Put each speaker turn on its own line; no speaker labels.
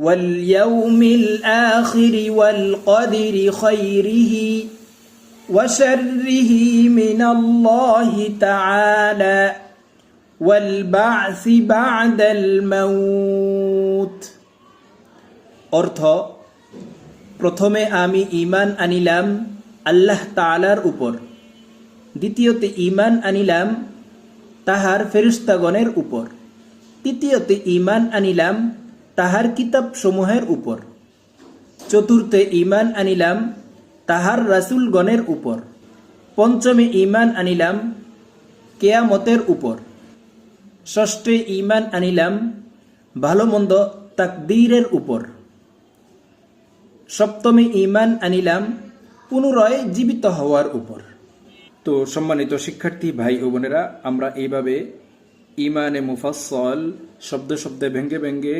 واليوم الآخر والقدر خيره وشره من الله تعالى والبعث بعد الموت। অর্থ, প্রথমে আমি ঈমান আনিলাম আল্লাহ তাআলার উপর, দ্বিতীয়তে ঈমান আনিলাম তাহার ফেরেশতাগণের উপর, তৃতীয়তে ঈমান আনিলাম তাহার কিতাবসমূহের উপর, চতুর্থে ঈমান আনিলাম তাহার রাসূলগণের উপর, পঞ্চমে ঈমান আনিলাম কিয়ামতের উপর, ষষ্ঠে ঈমান আনিলাম ভালো মন্দ তাকদীরের উপর, সপ্তমে ঈমান আনিলাম পুনরায় জীবিত হওয়ার উপর।
তো সম্মানিত শিক্ষার্থী ভাই ও বোনেরা, আমরা এইভাবে ঈমানে মুফাসসল শব্দে শব্দে ভেঙ্গে ভেঙ্গে